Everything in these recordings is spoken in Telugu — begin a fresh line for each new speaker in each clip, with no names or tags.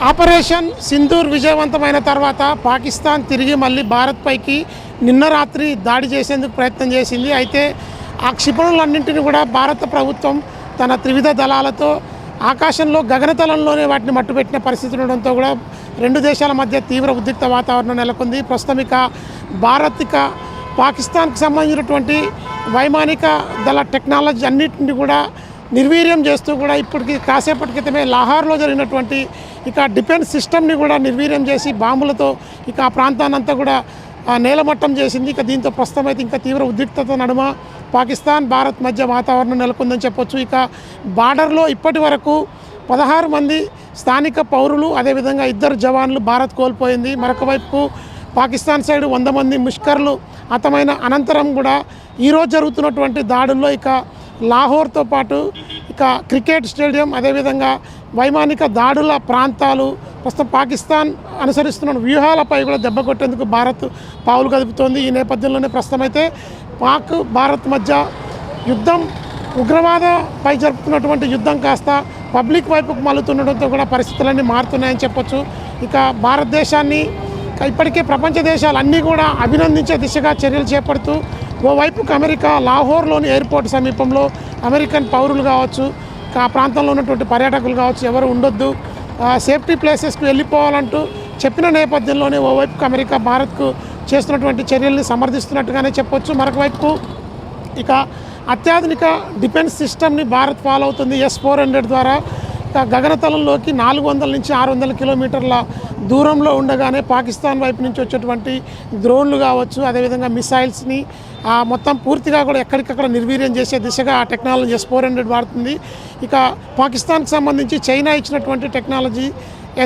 ఆపరేషన్ సింధూర్ విజయవంతమైన తర్వాత పాకిస్తాన్ తిరిగి మళ్ళీ భారత్ పైకి నిన్న రాత్రి దాడి చేసేందుకు ప్రయత్నం చేసింది. అయితే ఆ క్షిపణులన్నింటినీ కూడా భారత ప్రభుత్వం తన త్రివిధ దళాలతో ఆకాశంలో గగనతలంలోనే వాటిని మట్టుపెట్టిన పరిస్థితి ఉండడంతో కూడా రెండు దేశాల మధ్య తీవ్ర ఉద్రిక్త వాతావరణం నెలకొంది. ప్రస్తుతం భారత్ పాకిస్తాన్కి సంబంధించినటువంటి వైమానిక దళ టెక్నాలజీ అన్నింటినీ కూడా నిర్వీర్యం చేస్తూ కూడా ఇప్పటికి కాసేపటి క్రితమే లాహోర్లో జరిగినటువంటి డిఫెన్స్ సిస్టమ్ని కూడా నిర్వీర్యం చేసి బాంబులతో ఆ ప్రాంతాన్ని అంతా కూడా నేలమట్టం చేసింది. దీంతో ప్రస్తుతం అయితే ఇంకా తీవ్ర ఉద్రిక్తత నడుమ పాకిస్తాన్ భారత్ మధ్య వాతావరణం నెలకొందని చెప్పొచ్చు. బార్డర్లో ఇప్పటి వరకు 16 మంది స్థానిక పౌరులు, అదేవిధంగా 2 జవాన్లు భారత్ కోల్పోయింది. మరొక వైపు పాకిస్తాన్ సైడ్ 100 మంది ముష్కర్లు హతమైన అనంతరం కూడా ఈరోజు జరుగుతున్నటువంటి దాడుల్లో లాహోర్తో పాటు క్రికెట్ స్టేడియం, అదేవిధంగా వైమానిక దాడుల ప్రాంతాలు, ప్రస్తుతం పాకిస్తాన్ అనుసరిస్తున్న వ్యూహాలపై కూడా దెబ్బ కొట్టేందుకు భారత్ పావులు కదుపుతోంది. ఈ నేపథ్యంలోనే ప్రస్తుతం అయితే పాక్ భారత్ మధ్య యుద్ధం, ఉగ్రవాదంపై జరుపుతున్నటువంటి యుద్ధం కాస్త పబ్లిక్ వైపుకు మళ్ళుతుండడంతో కూడా పరిస్థితులన్నీ మారుతున్నాయని చెప్పొచ్చు. భారతదేశాన్ని ఇప్పటికే ప్రపంచ దేశాలన్నీ కూడా అభినందించే దిశగా చర్యలు చేపడుతూ ఓవైపుకు అమెరికా లాహోర్లోని ఎయిర్పోర్ట్ సమీపంలో అమెరికన్ పౌరులు కావచ్చు, ఆ ప్రాంతంలో ఉన్నటువంటి పర్యాటకులు కావచ్చు, ఎవరు ఉండొద్దు, సేఫ్టీ ప్లేసెస్కి వెళ్ళిపోవాలంటూ చెప్పిన నేపథ్యంలోనే ఓవైపుకు అమెరికా భారత్కు చేస్తున్నటువంటి చర్యల్ని సమర్థిస్తున్నట్టుగానే చెప్పొచ్చు. మరొక వైపు అత్యాధునిక డిఫెన్స్ సిస్టమ్ని భారత్ ఫాలో అవుతుంది. S-400 ద్వారా గగనతలంలోకి 400 నుంచి 600 కిలోమీటర్ల దూరంలో ఉండగానే పాకిస్తాన్ వైపు నుంచి వచ్చేటువంటి డ్రోన్లు కావచ్చు, అదేవిధంగా మిసైల్స్ని మొత్తం పూర్తిగా కూడా ఎక్కడికక్కడ నిర్వీర్యం చేసే దిశగా ఆ టెక్నాలజీ S-400 వాడుతుంది. పాకిస్తాన్కి సంబంధించి చైనా ఇచ్చినటువంటి టెక్నాలజీ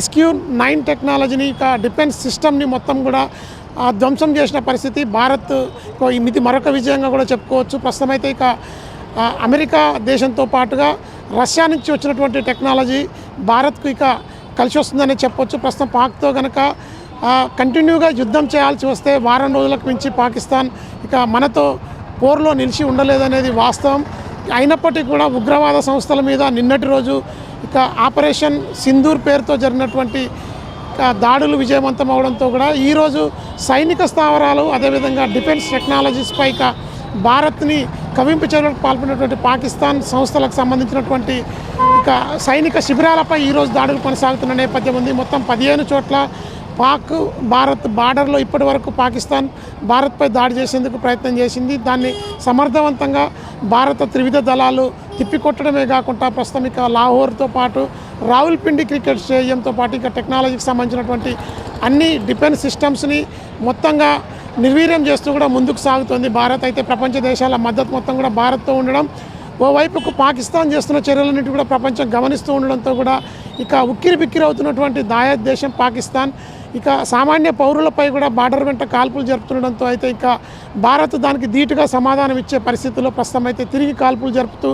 SQ-9 టెక్నాలజీని డిఫెన్స్ సిస్టమ్ని మొత్తం కూడా ధ్వంసం చేసిన పరిస్థితి భారత్ ఇది మరొక విజయంగా కూడా చెప్పుకోవచ్చు. ప్రస్తుతం అయితే అమెరికా దేశంతో పాటుగా రష్యా నుంచి వచ్చినటువంటి టెక్నాలజీ భారత్కు కలిసి వస్తుందని చెప్పొచ్చు. ప్రస్తుతం పాక్తో కనుక కంటిన్యూగా యుద్ధం చేయాల్సి వస్తే వారం రోజులకు మించి పాకిస్తాన్ మనతో పోర్లో నిలిచి ఉండలేదనేది వాస్తవం. అయినప్పటికీ కూడా ఉగ్రవాద సంస్థల మీద నిన్నటి రోజు ఆపరేషన్ సింధూర్ పేరుతో జరిగినటువంటి దాడులు విజయవంతం అవడంతో కూడా ఈరోజు సైనిక స్థావరాలు, అదేవిధంగా డిఫెన్స్ టెక్నాలజీస్పై భారత్ని కవింపు చర్యలకు పాల్పడినటువంటి పాకిస్తాన్ సంస్థలకు సంబంధించినటువంటి సైనిక శిబిరాలపై ఈరోజు దాడులు కొనసాగుతున్న నేపథ్యం ఉంది. మొత్తం 15 చోట్ల పాక్ భారత్ బార్డర్లో ఇప్పటి వరకు పాకిస్తాన్ భారత్పై దాడి చేసేందుకు ప్రయత్నం చేసింది. దాన్ని సమర్థవంతంగా భారత త్రివిధ దళాలు తిప్పికొట్టడమే కాకుండా ప్రస్తుతం లాహోర్తో పాటు రావుల్పిండి క్రికెట్ స్టేడియంతో పాటు టెక్నాలజీకి సంబంధించినటువంటి అన్ని డిఫెన్స్ సిస్టమ్స్ని మొత్తంగా నిర్వీర్యం చేస్తూ కూడా ముందుకు సాగుతోంది భారత్. అయితే ప్రపంచ దేశాల మద్దతు మొత్తం కూడా భారత్తో ఉండడం, ఓవైపుకు పాకిస్తాన్ చేస్తున్న చర్యలన్నింటి కూడా ప్రపంచం గమనిస్తూ ఉండడంతో కూడా ఉక్కిరి బిక్కిరి అవుతున్నటువంటి దాయాద్ దేశం పాకిస్తాన్ సామాన్య పౌరులపై కూడా బార్డర్ వెంట కాల్పులు జరుపుతుండడంతో అయితే భారత్ దానికి ధీటుగా సమాధానం ఇచ్చే పరిస్థితుల్లో ప్రస్తుతం అయితే తిరిగి కాల్పులు జరుపుతూ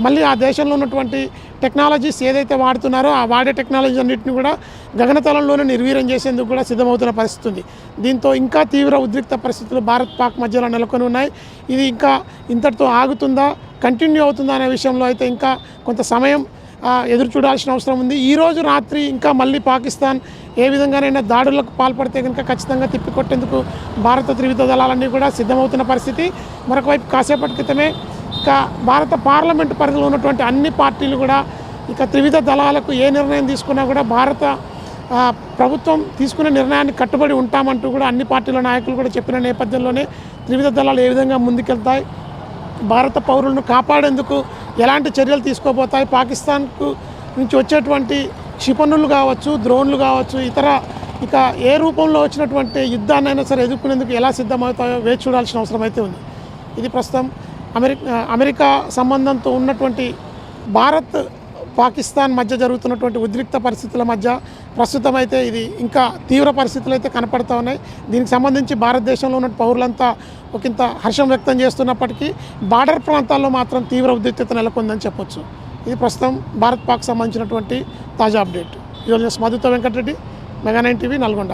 మళ్ళీ ఆ దేశంలో ఉన్నటువంటి టెక్నాలజీస్ ఏదైతే వాడుతున్నారో ఆ వాడే టెక్నాలజీ అన్నింటినీ కూడా గగనతలంలోనే నిర్వీర్యం చేసేందుకు కూడా సిద్ధమవుతున్న పరిస్థితి ఉంది. దీంతో ఇంకా తీవ్ర ఉద్రిక్త పరిస్థితులు భారత్ పాక్ మధ్యలో నెలకొని ఉన్నాయి. ఇది ఇంతటితో ఆగుతుందా, కంటిన్యూ అవుతుందా అనే విషయంలో అయితే కొంత సమయం ఎదురు చూడాల్సిన అవసరం ఉంది. ఈరోజు రాత్రి మళ్ళీ పాకిస్తాన్ ఏ విధంగానైనా దాడులకు పాల్పడితే ఖచ్చితంగా తిప్పికొట్టేందుకు భారత త్రివిధ దళాలన్నీ కూడా సిద్ధమవుతున్న పరిస్థితి. మరొక వైపు కాసేపటి క్రితమే భారత పార్లమెంటు పరిధిలో ఉన్నటువంటి అన్ని పార్టీలు కూడా త్రివిధ దళాలకు ఏ నిర్ణయం తీసుకున్నా కూడా భారత ప్రభుత్వం తీసుకునే నిర్ణయాన్ని కట్టుబడి ఉంటామంటూ కూడా అన్ని పార్టీల నాయకులు కూడా చెప్పిన నేపథ్యంలోనే త్రివిధ దళాలు ఏ విధంగా ముందుకెళ్తాయి, భారత పౌరులను కాపాడేందుకు ఎలాంటి చర్యలు తీసుకోబోతాయి, పాకిస్తాన్కు నుంచి వచ్చేటువంటి క్షిపణులు కావచ్చు, డ్రోన్లు కావచ్చు, ఇతర ఏ రూపంలో వచ్చినటువంటి యుద్ధాన్నైనా సరే ఎదుర్కొనేందుకు ఎలా సిద్ధమవుతాయో వేచి చూడాల్సిన అవసరం అయితే ఉంది. ఇది ప్రస్తుతం అమెరికా సంబంధంతో ఉన్నటువంటి భారత్ పాకిస్తాన్ మధ్య జరుగుతున్నటువంటి ఉద్రిక్త పరిస్థితుల మధ్య ప్రస్తుతం అయితే ఇది తీవ్ర పరిస్థితులు అయితే కనపడుతూ ఉన్నాయి. దీనికి సంబంధించి భారతదేశంలో ఉన్న పౌరులంతా ఒకంత హర్షం వ్యక్తం చేస్తున్నప్పటికీ బార్డర్ ప్రాంతాల్లో మాత్రం తీవ్ర ఉద్రిక్తత నెలకొందని చెప్పొచ్చు. ఇది ప్రస్తుతం భారత్ పాక్ సంబంధించినటువంటి తాజా అప్డేట్. ఈరోజు మధుతో వెంకటరెడ్డి, మెగా 9 టీవీ, నల్గొండ.